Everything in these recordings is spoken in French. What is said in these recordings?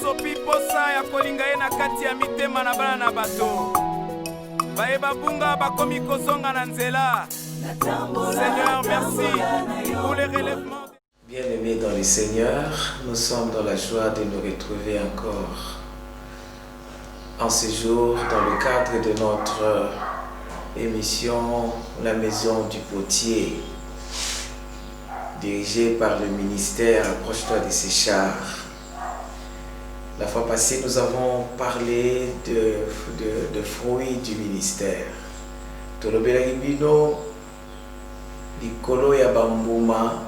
sopi posa ya kolinga ye na kati ya mitema na bana na bato. Bayeba bunga bakomi kozonga na nzela. Seigneur, merci pour les relèvements. Bien-aimés dans le Seigneur, nous sommes dans la joie de nous retrouver encore en ce jour dans le cadre de notre émission La Maison du Potier, dirigée par le ministère Approche-toi de Séchard. La fois passée, nous avons parlé de fruits du ministère. Tolobela Ibino, Likolo ya Bambuma,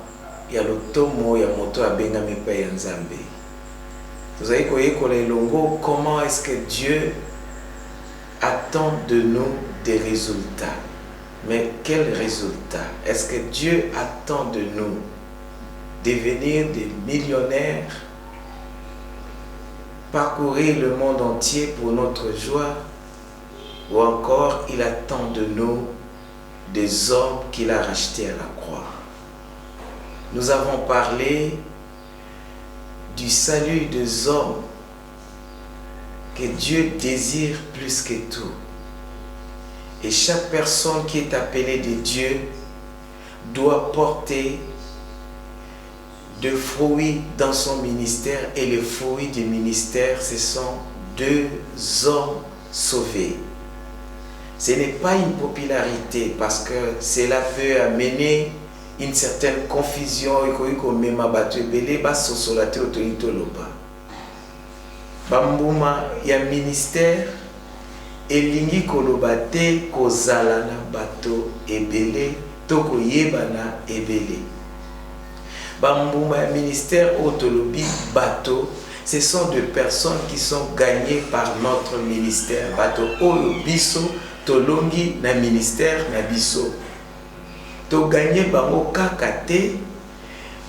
ya Lotomo ya Moto Abenga Mepa ya Nzambe. Nous allons voir comment est-ce que Dieu attend de nous des résultats. Mais quels résultats? Est-ce que Dieu attend de nous devenir des millionnaires, parcourir le monde entier pour notre joie, ou encore il attend de nous des hommes qu'il a rachetés à la croix? Nous avons parlé du salut des hommes que Dieu désire plus que tout. Et chaque personne qui est appelée de Dieu doit porter de fruits dans son ministère, et les fruits du ministère, ce sont 2 hommes sauvés. Ce n'est pas une popularité, parce que cela peut amener une certaine confusion. Bambuma ya ministère elingi kolobate kozala na bato ebele toko yebana ebele. Bambuma ya ministère otolobi bato, ce sont des personnes qui sont gagnées par notre ministère. Bato oyo biso tolongi na ministère na biso. To gagné bango kakate,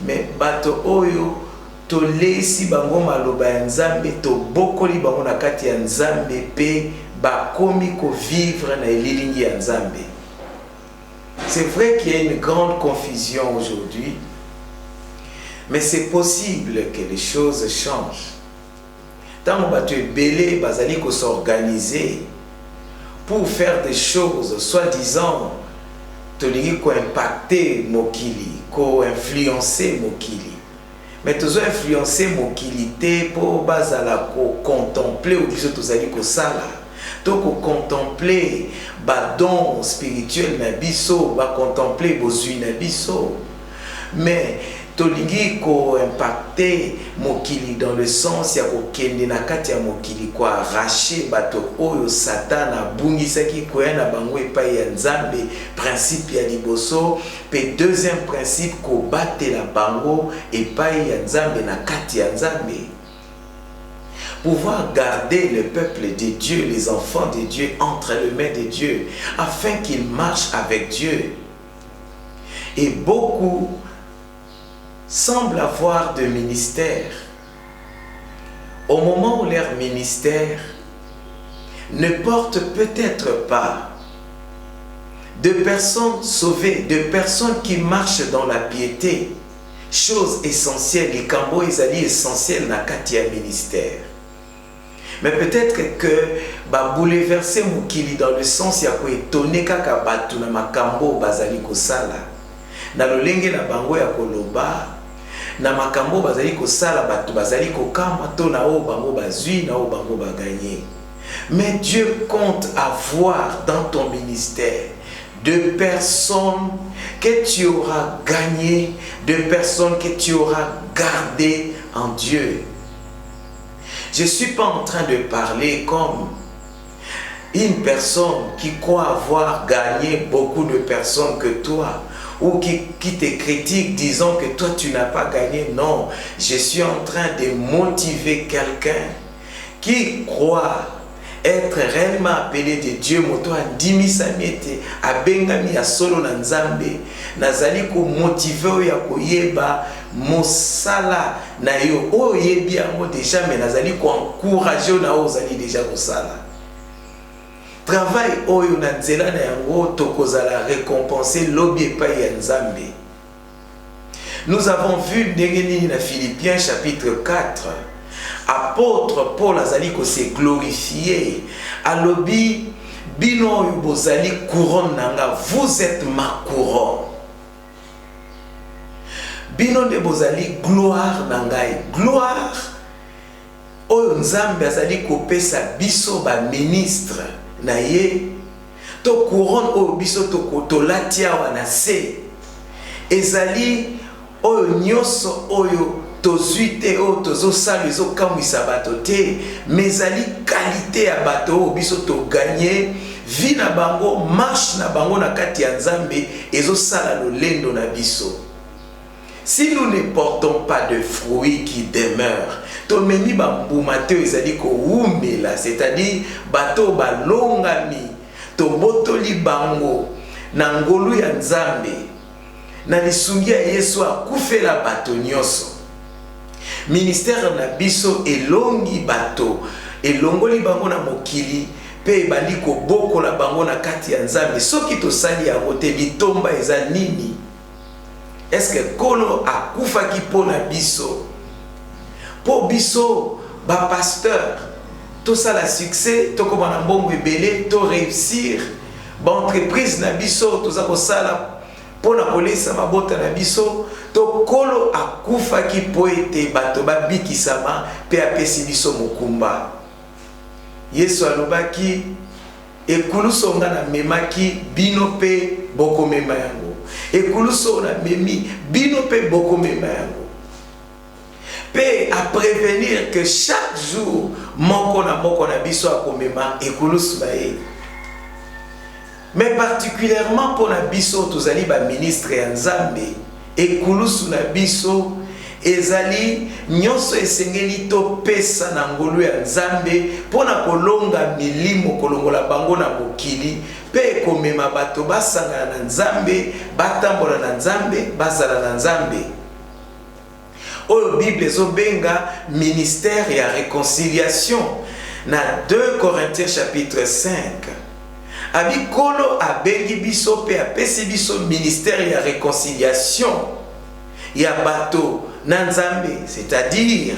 mais bato oyo to lesi bango maloba ya Nzambe, to bokoli bango na kati ya Nzambe pe bakomi ko vivre na elilingi ya Nzambe. C'est vrai qu'il y a une grande confusion aujourd'hui, mais c'est possible que les choses changent. Tant que bato ebele bazali ko s'organiser pour faire des choses soi-disant tolingi ko impacter mokili, ko influencer mokili. Mais tous influencer mokili te pour bazala ko contempler ou biso tozali ko sala. To ko contempler ba don spirituel na biso, ba contempler bozui na biso. Mais tolingi ko impacter mokili dans le sens ya ko kende na kati ya mokili ko arracher bato oyo Satan abungisaki koya na bango epai ya Nzambe, principe ya liboso. Pe deuxième principe ko batela bango epai ya Nzambe na kati ya Nzambe. Pouvoir garder le peuple de Dieu, les enfants de Dieu entre les mains de Dieu, afin qu'ils marchent avec Dieu. Et beaucoup semblent avoir de ministère. Au moment où leur ministère ne porte peut-être pas de personnes sauvées, de personnes qui marchent dans la piété, chose essentielle, les cambo ezali essentiel na kati ya ministère. Mais peut-être que ba bouleverser mokili dans le sens ya ko étonner kaka batu na makambo bazali kosala. Na lolenge na bango ya koloba, na makambo bazali kosala batu bazali kokama to na o bango bazui na o bango bagagné. Mais Dieu compte avoir dans ton ministère de personnes que tu auras gagnées, de personnes que tu auras gardées en Dieu. Je ne suis pas en train de parler comme une personne qui croit avoir gagné beaucoup de personnes que toi, ou qui te critique disant que toi tu n'as pas gagné. Non, je suis en train de motiver quelqu'un qui croit être réellement appelé de Dieu. Moto andimi samiete abengami ya solo na Nzambe, nazali ko motiver ya koyeba mosala na yo o yebi yango déjà, mais nazali ko encourager na ozali déjà kosala travail oyo na nzela na yango tokozala récompenser lobi epai ya Nzambe. Nous avons vu ndenge nini na Philippiens chapitre 4 apôtre Paul azali ko se glorifier alobi bino oyo bozali couronne nanga, vous êtes ma couronne. Bino de bozali gloire nangai, gloire oyo nzambe azali kopesa biso ba ministre na ye, to couronne oyo biso to latia wana se ezali oyo nyonso oyo tozuite oyo tozosala ezokamwisa bato te, mais ezali qualité ya bato oyo biso toganye vie na bango, marche na bango na kati ya nzambe ezosala lolendo na biso. Si nous ne portons pas de fruits qui demeurent, tomemi bambuma te ezali ko umela, c'est-à-dire bato balongami to botoli bango na ngolu ya nzambe na lisungi ya Yesu akufela bato nyonso. Ministère na biso elongi bato, elongoli bango na mokili pe ebandi kobokola bango na kati ya nzambe. Soki tosali yango te, bitomba eza nini? Est-ce que kolo akufaki po na biso? Po biso ba pasteur to sala succès, to komana mbongo ebele, to réussir ba entreprise na biso, to za kosala po na kolesa mabota na biso, to kolo akufaki po ete bato babikisama pe apesi biso mokumba. Yesu alobaki ekuluso nga na memaki bino pe boko mema yango. Ekuluso na memi bino pe boko mema yango. Pe à prévenir que chaque jour moko na biso akomema ekuluso ba ye. Mais particulièrement pour na biso tozali ba ministre ya Nzambe, ekuluso na biso ezali nyonso esengeli to pesa na ngolu ya Nzambe pona kolonga milimo kolongola bango na mokili pe komema bato basangana na Nzambe, batambola na Nzambe, bazala na Nzambe. Oyo Bible ezobenga ministère ya réconciliation na 2 Corinthiens chapitre 5. Abi kolo abengi biso pe apesi biso ministère ya réconciliation ya bato na Nzambe, c'est-à-dire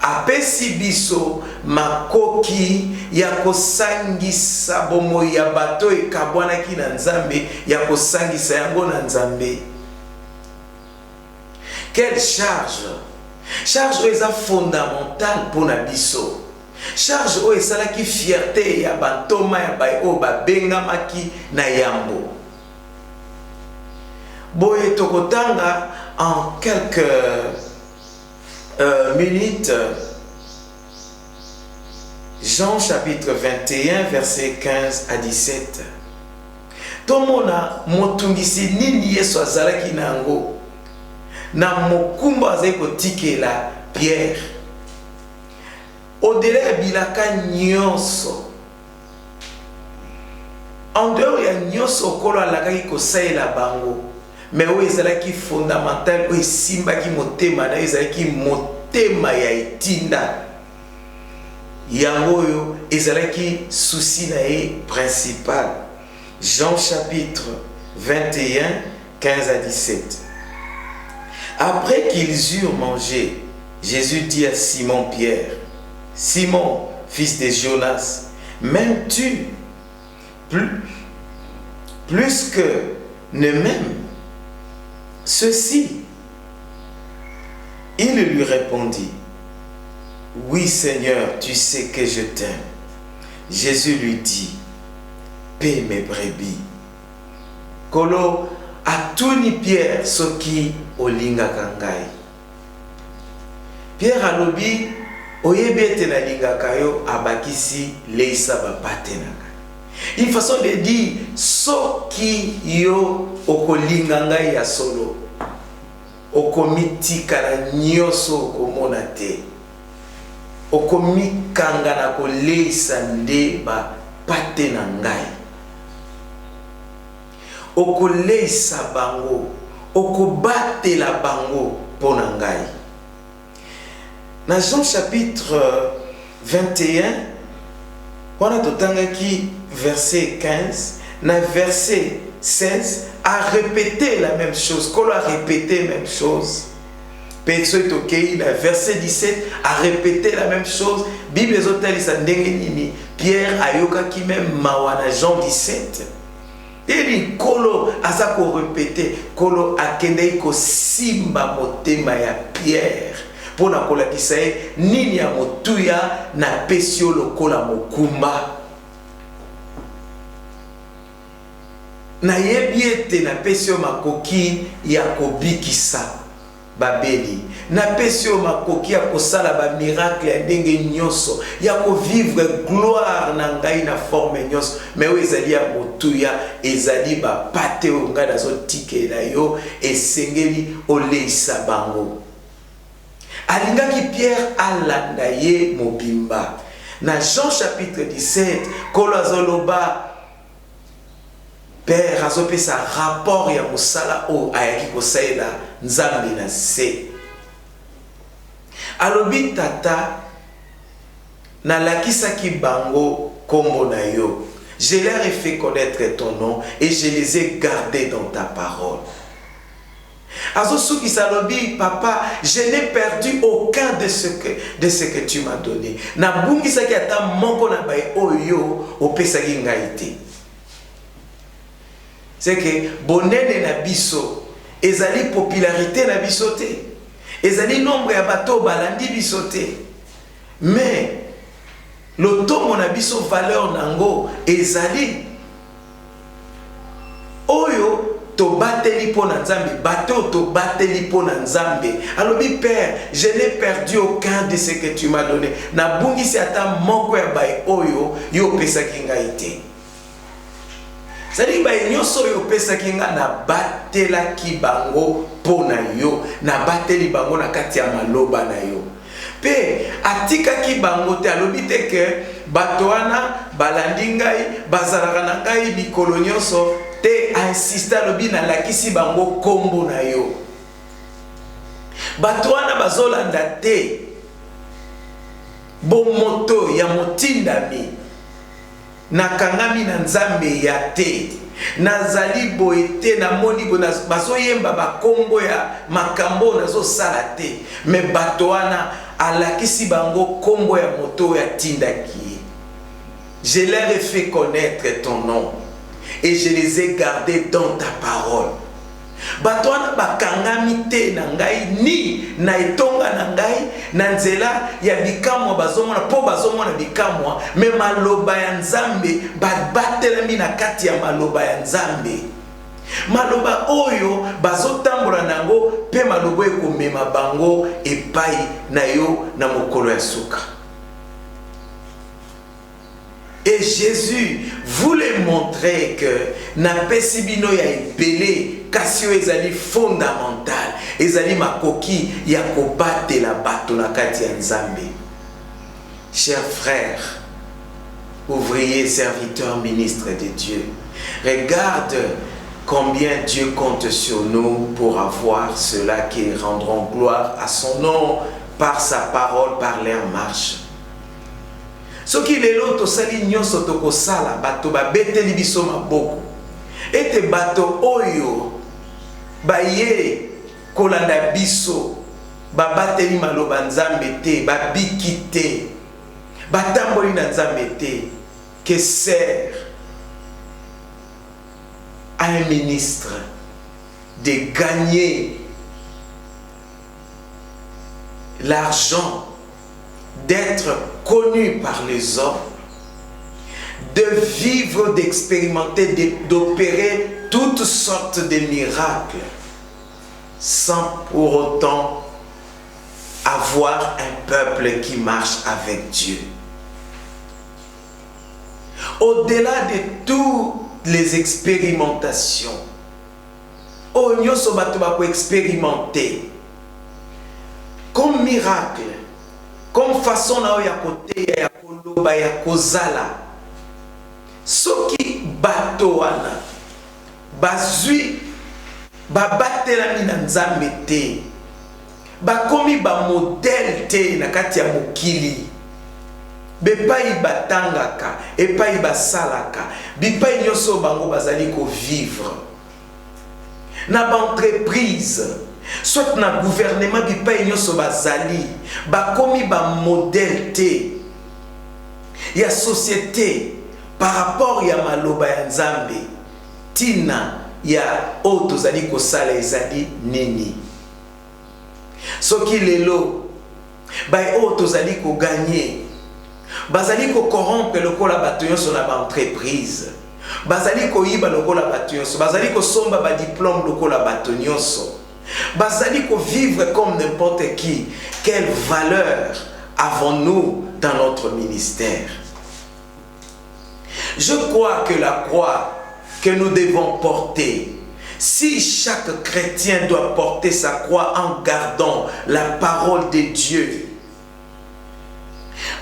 apesi biso makoki ya kosangisa bomo ya bato ekabwanaki na Nzambe, ya kosangisa yango na Nzambe. Quelle charge? Charge oyo eza fondamentale pour na biso. Charge oyo esalaki fierté ya bantoma ya bai oyo babengamaki na yambo. Boye tokotanga en quelques minutes Jean chapitre 21 verset 15 à 17. Tomona motungisi nini Yesu azalaki nango na mokumba azali kotikela Pierre. Au-delà ya bilaka nyonso, en dehors ya nyonso kolo alakaki kosalela bango, mais oyo ezalaki fondamental, oyo esimbaki motema na yo ezalaki motema ya etinda. Yango oyo ezalaki souci na ye principal. Jean chapitre 21, 15 à 17. Après qu'ils eurent mangé, Jésus dit à Simon-Pierre, Simon, fils de Jonas, m'aimes-tu plus que ne m'aime ceci? Il lui répondit, oui Seigneur, tu sais que je t'aime. Jésus lui dit, paie mes brebis. Kolo atuni Pierre soki olingaka ngai. Pierre alobi oyebi ete nalingaka yo, abakisi leisa bapate na ngai. Une façon de dire soki yo okolinga ngai ya solo, okomitika na nyonso okomona te, okomikanga na koleisa nde bapate na ngai, okoleisa bango, okobatela bango mpo na ngai. Na Jean chapitre 21, wana totangaki verset 15, na verset 16 a répété la même chose. Kolo a répété la même chose. Petso tokei na verset 17 a répété la même chose. Bible ezotalisa ndenge nini Pierre ayoka ki même mawana Jean 17. Et kolo aza ko répéter kolo akendei ko simba motema ya Pierre pona kolakisa ye nini ya motuya na pesio lokola mokumba. Na yebi ete na pesio makoki ya kobikisa babeli, na pesio makoki ya kosala ba miracle ya ndenge nyonso, ya ko vivre gloire na ngai na forme nyonso, mais o ezali ya motuya, ezali ba pate o ngai nazo tikela yo esengeli oleisa bango. Alingaki Pierre alanda ye mobimba. Na Jean chapitre 17, kolo azoloba Père azopesa rapport ya musala o ayaki kosaela nzambe na se. Alobi tata na lakisaki bango kombo na yo. Je leur ai fait connaître ton nom et je les ai gardés dans ta parole. Azosuki salobi papa, je n'ai perdu aucun de ce que tu m'as donné. Na bungi saki ata moko na bae oyo opesaki ngaite. C'est que bonene na biso ezali popularité na biso te, ezali nombre ya bato balandi biso te, mais le tomo na biso valeur nango ezali oyo to bateli po na nzambe, bato to bateli po na nzambe. Alobi Père, je n'ai perdu aucun de ce que tu m'as donné. Na bungisi ata moko ya bae oyo yo pesaki ngaite. C'est-à-dire que nyonso yo pesaki nga na batela ki bango pona yo, na bateli bango na kati ya maloba na yo. Pe atika ki bango te alobi te ke bato wana balandi ngai bazalaka na ngai mikolo nyonso te, insiste alobi na lakisi bango kombo na yo. Bato wana bazolanda te bomoto ya motindami nakangami na nzambe ya te, nazali boye te, na moni bo bazoyemba bakombo ya makambo nazo sala te, me bato wana alakisi bango kombo ya moto ya tindaki. Je leur ai fait connaître ton nom et je les ai gardés dans ta parole. Bato wana bakangami te na ngai ni na etonga na ngai na nzela ya bikamwa bazomona po bazomona bikamwa, me maloba ya nzambe batelemi na kati ya maloba ya nzambe. Maloba oyo bazotambola nango pe maloba ekomema bango epai na yo na mokolo ya suka. Et Jésus voulait montrer que na pesibino ya ebele kasio ezali fondamental, ezali makoki ya kobatela bato na kati ya nzambe. Chers frères, ouvriers, serviteurs, ministres de Dieu, regarde combien Dieu compte sur nous pour avoir ceux-là qui rendront gloire à son nom par sa parole, par leur marche. Soki lelo tosali nyonso tokosala bato babeteli biso maboko ete bato oyo baye kolanda biso babateli maloba nzambe te, babiki te, batamboli na nzambe te, que sert à un ministre de gagner l'argent, d'être connu par les hommes, de vivre, d'expérimenter, d'opérer toutes sortes de miracles sans pour autant avoir un peuple qui marche avec Dieu. Au-delà de toutes les expérimentations, on peut expérimenter comme miracle, comme façon na ya côté ya koloba ya kozala. Soki bato wana bazui babatela na nzambe te, bakomi ba modèle te na kati ya mokili, bepai batangaka epai basalaka, bipai nyonso bango bazali ko vivre na ba entreprise soit na gouvernement bipai nyonso bazali bakomi ba modèle te ya société par rapport ya maloba ya Nzambe tina ya o tozali kosala ezali nini. Soki lelo bai o tozali ko gagner bazali ko corrompre lokola bato nyonso na ba entreprise, bazali ko yiba lokola bato nyonso, bazali ko somba ba diplôme lokola bato nyonso, bazali ko vivre comme n'importe qui. Quelle valeur avons-nous dans notre ministère? Je crois que la croix que nous devons porter, si chaque chrétien doit porter sa croix en gardant la parole de Dieu,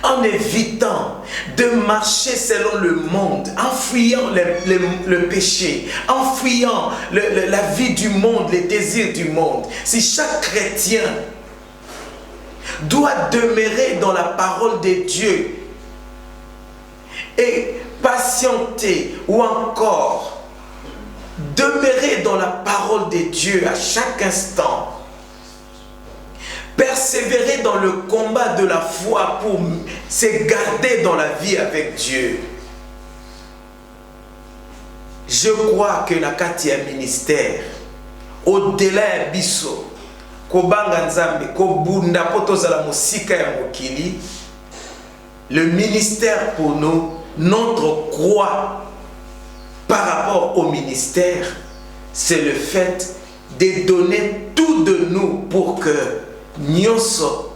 en évitant de marcher selon le monde, en fuyant le péché, en fuyant la vie du monde, les désirs du monde, si chaque chrétien doit demeurer dans la parole de Dieu et patienter ou encore demeurer dans la parole de Dieu à chaque instant, persévérer dans le combat de la foi pour se garder dans la vie avec Dieu. Je crois que la kati ya ministère, au-delà ya biso, kobanga Nzambe, kobunda potozala mosika ya mokili, le ministère pour nous, notre croix par rapport au ministère, c'est le fait de donner tout de nous pour que nyonso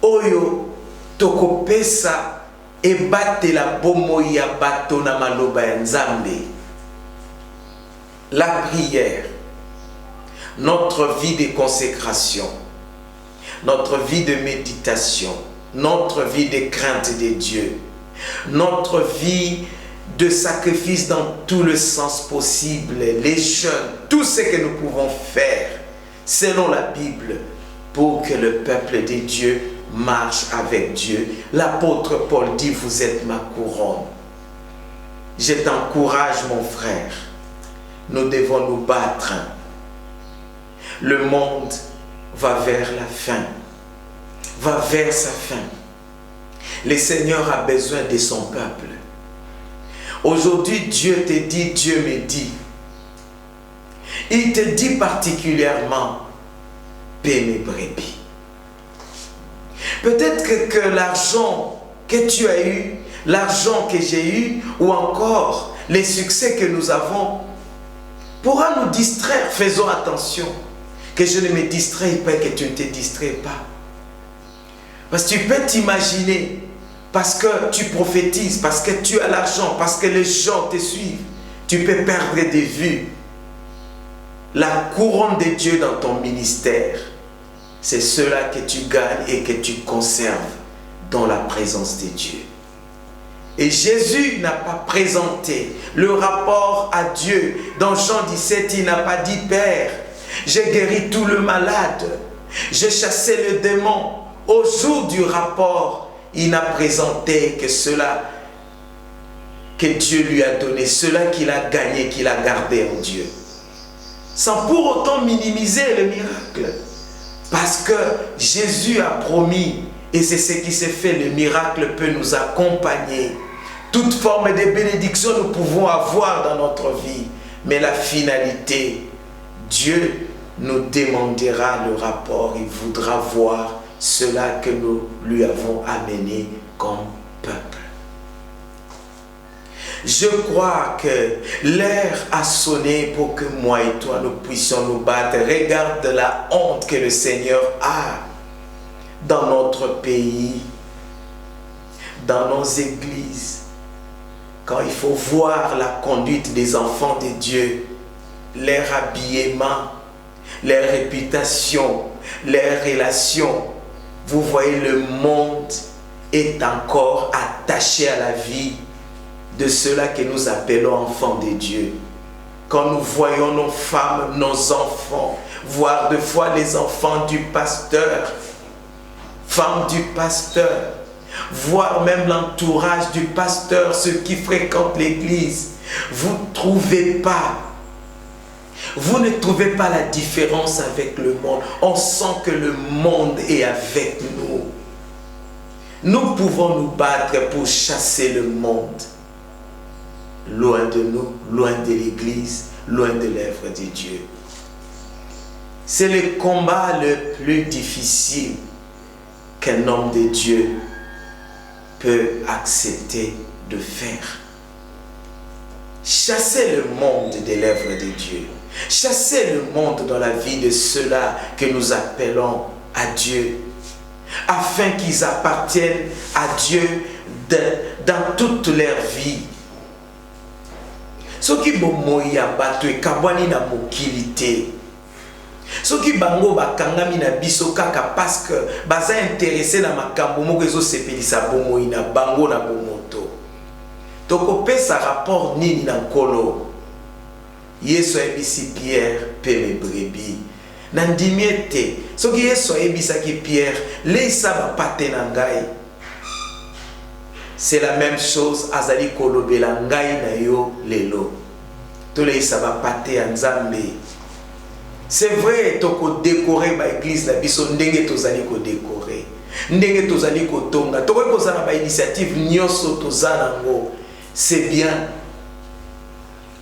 oyo tokopesa ebatela bomoi ya bato na maloba ya Nzambe. La prière, notre vie de consécration, notre vie de méditation, notre vie de crainte de Dieu, notre vie de sacrifice dans tout le sens possible, les jeûnes, tout ce que nous pouvons faire selon la Bible pour que le peuple de Dieu marche avec Dieu. L'apôtre Paul dit, vous êtes ma couronne. Je t'encourage mon frère, nous devons nous battre. Le monde va vers la fin, va vers sa fin. Le Seigneur a besoin de son peuple. Aujourd'hui, Dieu te dit, Dieu me dit. Il te dit particulièrement, paie mes brebis. Peut-être que l'argent que tu as eu, l'argent que j'ai eu, ou encore les succès que nous avons, pourra nous distraire. Faisons attention, que je ne me distrais pas, que tu ne te distrais pas. Parce que tu peux t'imaginer, parce que tu prophétises, parce que tu as l'argent, parce que les gens te suivent, tu peux perdre de vue la couronne de Dieu dans ton ministère. C'est cela que tu gagnes et que tu conserves dans la présence de Dieu. Et Jésus n'a pas présenté le rapport à Dieu. Dans Jean 17, il n'a pas dit, Père, j'ai guéri tout le malade, j'ai chassé le démon. Au jour du rapport, il n'a présenté que cela que Dieu lui a donné, cela qu'il a gagné, qu'il a gardé en Dieu. Sans pour autant minimiser le miracle. Parce que Jésus a promis, et c'est ce qui s'est fait, le miracle peut nous accompagner. Toute forme de bénédiction nous pouvons avoir dans notre vie. Mais la finalité, Dieu nous demandera le rapport, il voudra voir cela que nous lui avons amené comme peuple. Je crois que l'heure a sonné pour que moi et toi nous puissions nous battre. Regarde la honte que le Seigneur a dans notre pays, dans nos églises. Quand il faut voir la conduite des enfants de Dieu, leur habillement, leur réputation, leurs relations, vous voyez, le monde est encore attaché à la vie de ceux-là que nous appelons enfants de Dieu. Quand nous voyons nos femmes, nos enfants, voire des fois les enfants du pasteur, femmes du pasteur, voire même l'entourage du pasteur, ceux qui fréquentent l'église, vous ne trouvez pas Vous ne trouvez pas la différence avec le monde. On sent que le monde est avec nous. Nous pouvons nous battre pour chasser le monde. Loin de nous, loin de l'Église, loin de l'œuvre de Dieu. C'est le combat le plus difficile qu'un homme de Dieu peut accepter de faire. Chasser le monde de l'œuvre de Dieu. Chasser le monde dans la vie de ceux-là que nous appelons à Dieu, afin qu'ils appartiennent à Dieu dans toute leur vie. Ce qui bomoya bato e kabwani na mokilité. Ce qui bango bakangami na biso kaka parce que baza intéressé na makambo moko ezo sepelisa bomoi na bango na bomoto. Toko pesa rapport nini na nkolo. Yesu ebisi Pierre pe me brebi. Nandimi ete soki Yesu ebisaki Pierre leisa ba pate na ngai. C'est la même chose azali kolobela ngai na yo lelo. To leisa ba pate ya Nzambe. C'est vrai toko décorer ba église na biso ndenge tozali ko décorer. Ndenge tozali ko tonga. Toko kozana ba initiative nyonso tozana ngo. C'est bien.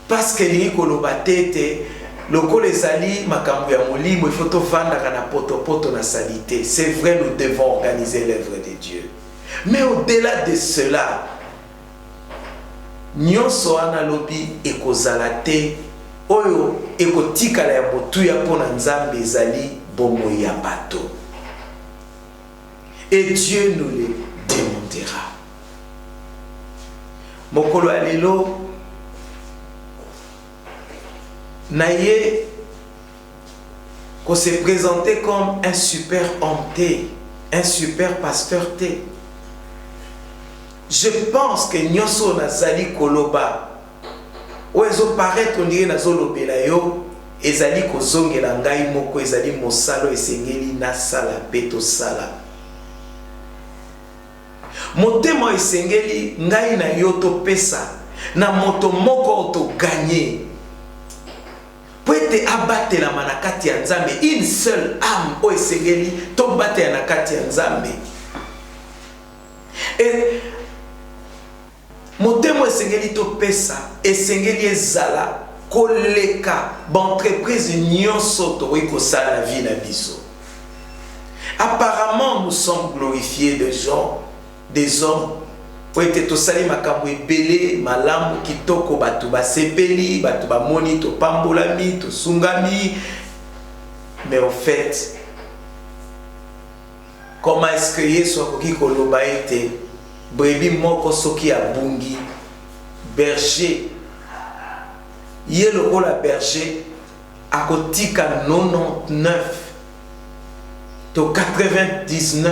Parce que li koloba tete loko lesali makambo ya molimo il faut to vanda kana poto na salité. C'est vrai, nous devons organiser l'œuvre de Dieu. Mais au-delà de cela, nyonso ana lobi ekozala te oyo ekotikala ya motuya pona Nzambe ezali bomo ya bato. Et Dieu nous le demandera. Mokolo alelo naye ko se présenter comme un super homme té, un super pasteur té. Je pense que nyonso nazali koloba o ezo paraître ndire nazolobela yo ezali kozongela ngai moko ezali mosalo esengeli na sala peto sala. Motema esengeli ngai na yo to pesa na moto moko to gagner. Poete abatela manakati ya Nzambe, une seule âme o esengeli to batela na kati ya Nzambe. Et motemo esengeli to pesa esengeli ezala koleka d'entreprise nyonso to ekosala vie na biso. Apparemment nous sommes glorifiés des hommes po ete tosali makambo ebele malamu kitoko batu basepeli batu bamoni to pambolami to sungami. Mais au fait, comment est-ce que Yesu akoki koloba ete brebi moko soki abungi berger ye lokola berger akotika 99 to 99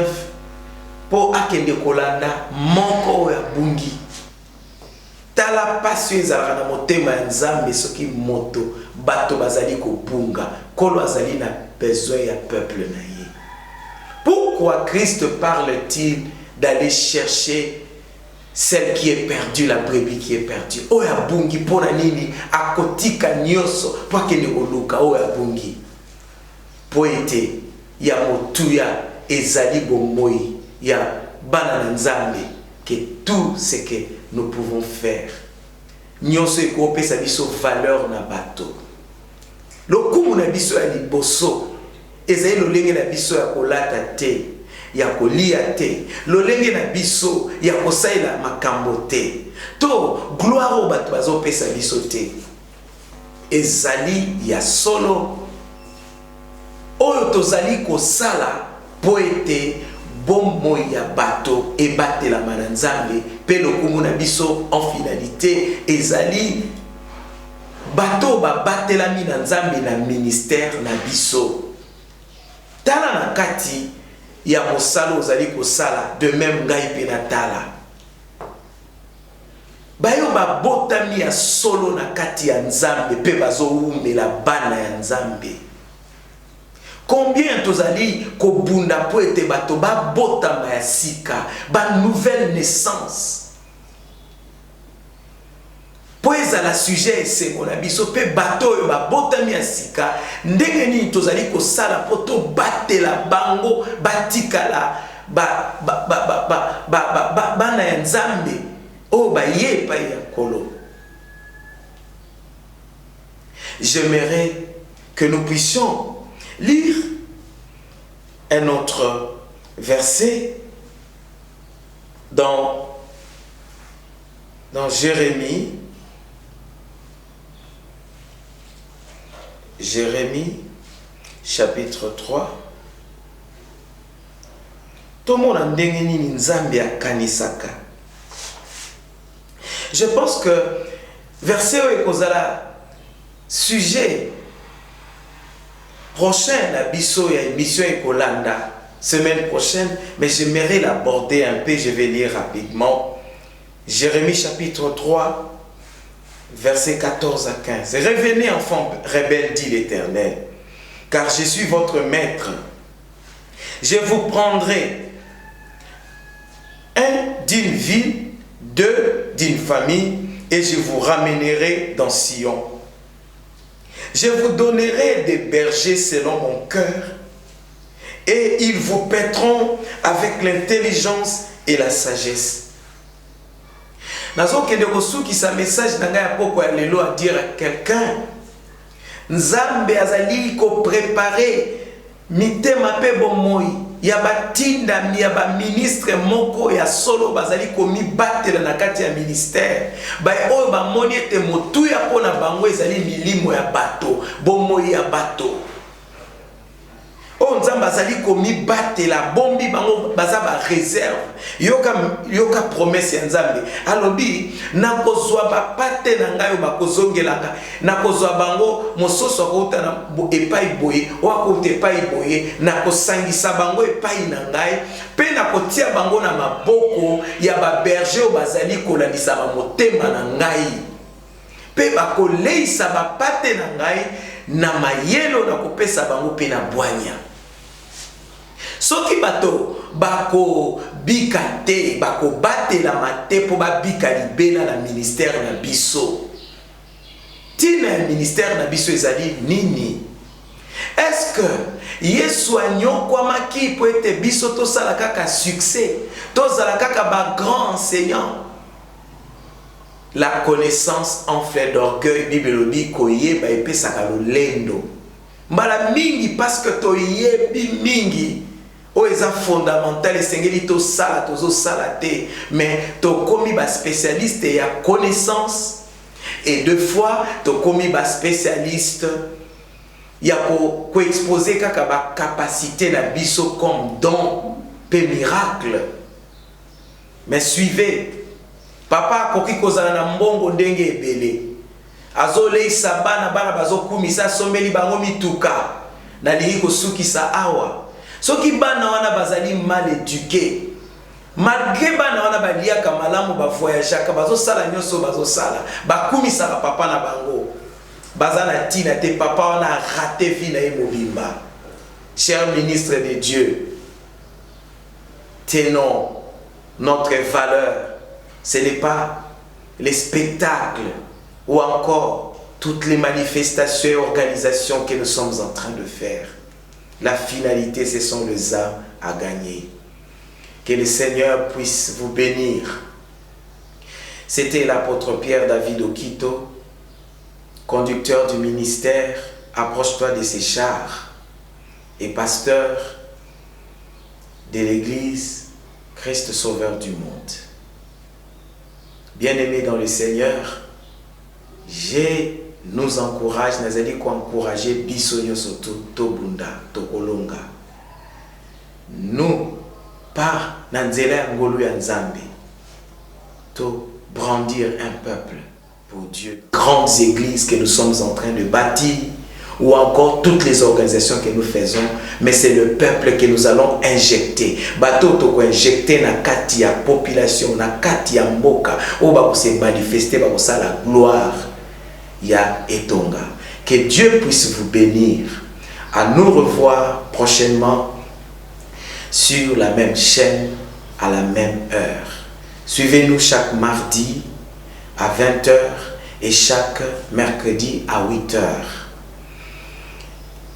po akende kolanda moko ya bungi. Tala passion ezalaka na motema ya Nzambe soki moto bato bazali kobunga kolo azali na besoin ya peuple na ye. Pourquoi Christ parle-t-il d'aller chercher celle qui est perdue, la brebis qui est perdue? Oya bungi pona nini akotika nyonso po akende koluka oya bungi po ete ya motuya ezali bomoi ya bana na Nzambe que tout ce que nous pouvons faire nyonso ekopesa biso valeur na bato. Lokumu na biso ya liboso ezali lolenge na biso ya kolata te, ya kolia te, lolenge na biso ya kosaila makambo te, to gloire o bato bazopesa biso te. Ezali ya solo oyo tozali kosala po ete bomoi ya bato ebatela na Nzambe pe lokumu na biso en finalité ezali bato babatelami na Nzambe na ministère na biso. Tala na kati ya mosalo ozali kosala de même ngai pe na tala bayo babotami ya solo na kati ya Nzambe pe bazowumela bana ya Nzambe. Combien tozali kobunda po ete bato babotama ya sika ba nouvelle naissance Poeza la sujet c'est mon abiso pe bateau ba botami asika ndenge ni tozali ko sala poto batela bango batikala bana ya nzambe o ba ye pa ya kolo. J'aimerais que nous puissions lire un autre verset dans Jérémie chapitre 3. Tomona ndenge nini nzambe akanisaka. Je pense que verset oyo ekozala sujet prochain la biso ya émission ekolanda semaine prochaine, mais j'aimerais l'aborder un peu. Je vais lire rapidement Jérémie chapitre 3 versets 14 à 15. Revenez enfants rebelles, dit l'Éternel, car je suis votre maître. Je vous prendrai un d'une ville, deux d'une famille, et je vous ramènerai dans Sion. Je vous donnerai des bergers selon mon cœur, et ils vous paîtront avec l'intelligence et la sagesse. Nazo kende kosuki sa message nanga ya poko ya lelo à dire à quelqu'un, Nzambe azali ko préparer mitema pe bomoi ya batinda ya ba ministre moko ya solo bazali ko mi batela na kati ya ministère ba oyo ba moni ete motu ya pona bango ezali milimo ya bato bomoi ya bato. Oh Nzambe azali ko mi batela bombi bango baza ba réserve yoka promesse ya Nzambe alobi nakozwa ba pate na ngai ba kozongelaka nakozwa bango mososo akota na epai boye wakote epai boye nakosangisa bango epai na ngai pe nakotia bango na maboko ya ba berger bazali kolandisa ba motema na ngai pe bakoleisa ba pate na ngai na mayelo nakopesa bango pe na bwanya. Soki bato bako bikate bako bate la mate po ba bika libela la ministère na biso. Tina ministère na biso ezali nini? Est-ce que Yesu anyokwa maki po ete biso to sala kaka succès, to sala kaka ba grand enseignant? La connaissance enfle d'orgueil, Bible dit koye ba epesaka lolendo. Mbala mingi parce que to yebi mingi o eza fondamental esengeli to sala tozo salate, mais to komi ba spécialiste ya connaissance et deux fois to komi ba spécialiste ya ko exposer kaka ba capacité na biso comme don pe miracle. Mais suivez, papa koki kozala na mbongo ndenge ebele azoleisa bana bazokumisa sombeli bango mituka na lingi kosukisa awa. Soki bana wana bazali mal éduqués, malgré bana wana baliaka malamu ba voyageaka bazosala nyoso bazosala bakumisaka papa na bango bazana tina te papa wana raté vie na mobimba. Cher ministre de Dieu, tenons notre valeur. Ce n'est pas les spectacles ou encore toutes les manifestations et organisations que nous sommes en train de faire. La finalité, ce sont les âmes à gagner. Que le Seigneur puisse vous bénir. C'était l'apôtre Pierre David Okito, conducteur du ministère Approche-toi de ces chars et pasteur de l'église Christ Sauveur du monde. Bien-aimés dans le Seigneur, nous encourage, nous allons encourager Bisonyo Soto, Tobunda, Tokolonga. Nous, par Nanzela Ngolu Nzambe, to brandir un peuple pour Dieu. Grandes églises que nous sommes en train de bâtir, ou encore toutes les organisations que nous faisons, mais c'est le peuple que nous allons injecter. Bateau toko injecter na kati ya population, na kati ya mboka, où va se manifester, va se la gloire. Ya Etonga. Que Dieu puisse vous bénir. À nous revoir prochainement sur la même chaîne à la même heure. Suivez-nous chaque mardi à 20h et chaque mercredi à 8 heures.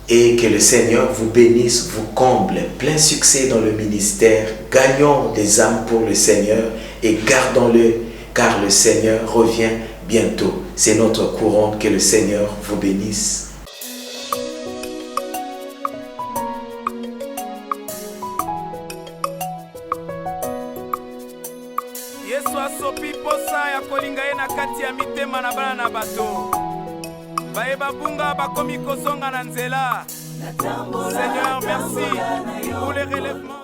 Et que le Seigneur vous bénisse, vous comble, plein succès dans le ministère. Gagnons des âmes pour le Seigneur et gardons-le, car le Seigneur revient bientôt. C'est notre couronne. Que le Seigneur vous bénisse. Yesu asopi posa ya kolinga ye na kati ya mitema na bana na bato. Bayeba bunga bakomi kozonga na nzela. Seigneur, merci pour les relèvements.